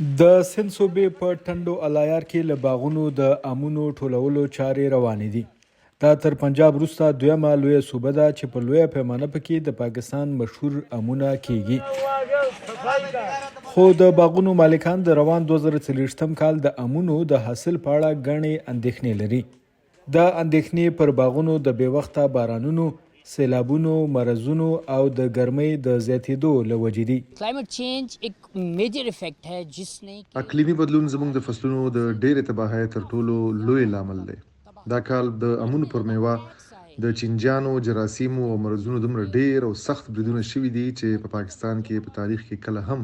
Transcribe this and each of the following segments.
د سند صوبې په ټنډو الایار کې له باغونو د امونو ټولولو چارې روانې دي. دا تر پنجاب وروسته دویمه لویه صوبه ده چې په لویه پیمانه پکې د پاکستان مشهور امونه کیږي. خو د باغونو مالکان د روان 2024 کال د امونو د حاصل په اړه ګڼې اندېښنې لري. دا اندېښنې پر باغونو د بې وخته بارانونو، سیلابونو، مرضونو او د ګرمۍ د زیاتېدو له وجې دي. کلایمټ چینج ایک میجر افیکٹ ہے جس نے اقلیمي بدلون زموږ د فصلونو د ډېرې تباهۍ تر ټولو لوی لامل دی. دا کال د امونو پر میوه د چینجیانو، جراثیمو او مرضونو دومره ډېر او سخت بریدونه شوي دي چې په پاکستان کې په تاریخ کې کله هم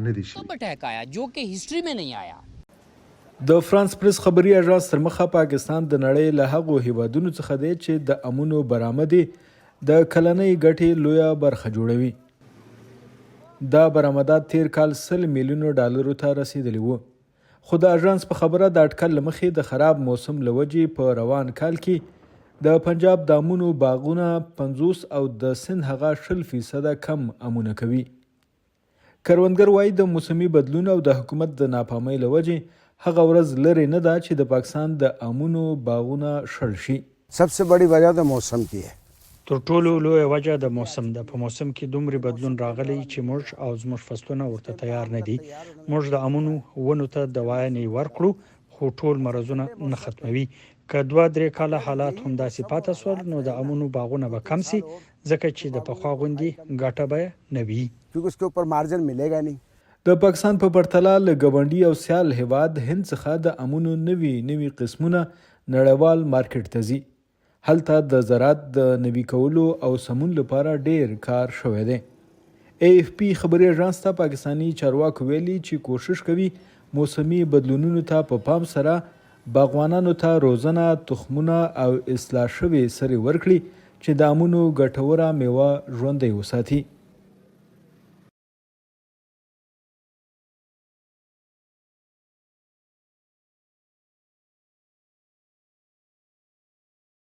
نه دي شوي. اٹیک آیا جو کہ ہسٹری میں نہیں آیا. د فرانس پریس خبري اژانس تر مخه پاکستان د نړۍ له هغو هیوادونو څخه دی چې د امونو برآمدې د کلنۍ ګټې لویه برخه جوړوي. دا برآمدات تیر کال 100 میلیونو ډالرو ته رسیدلی وو. خو د اژانس په خبره د اټکل له مخې د خراب موسم له وجې په روان کال کې د پنجاب د امونو باغونه 50 او د سند هغه 20% کم امونه کوي. کروندګر وایي د موسمي بدلون او د حکومت د ناپامۍ له وجې هغه ورځ لرې نه ده چې د پاکستان د امونو باغونه شړل شي. सबसे बड़ी वजह तो मौसम की है. تر ټولو لویه وجه د موسم ده. په موسم کې دومره بدلون راغلی چې موږ او زموږ فصلونه ورته تیار نه دي. موږ د امونو ونو ته دوايانې ورکړو خو ټول مرزونه نه ختموي. که 2-3 کاله حالات هم داسې پاتې شول نو د امونو باغونه به کم سي ځکه چې د پخوا غوندې ګټه به نه وي. क्योंकि उसके ऊपर मार्जिन मिलेगा नहीं. د پاکستان په پرتله له ګاونډي او سیال هیواد هند څخه د امونو نوي قسمونه نړیوال مارکیټ ته ځي. هلته د زراعت د نوي کولو او سمون لپاره ډیر کار شوی دی. AFP خبري اژانس ته پاکستانی چارواکو ویلي چې کوشش کوي موسمي بدلونونو ته په پام سره باغوانانو ته روزنه، تخمونه او اصلاح شوي سرې ورکړي چې د امونو ګټوره میوه ژوندۍ وساتي.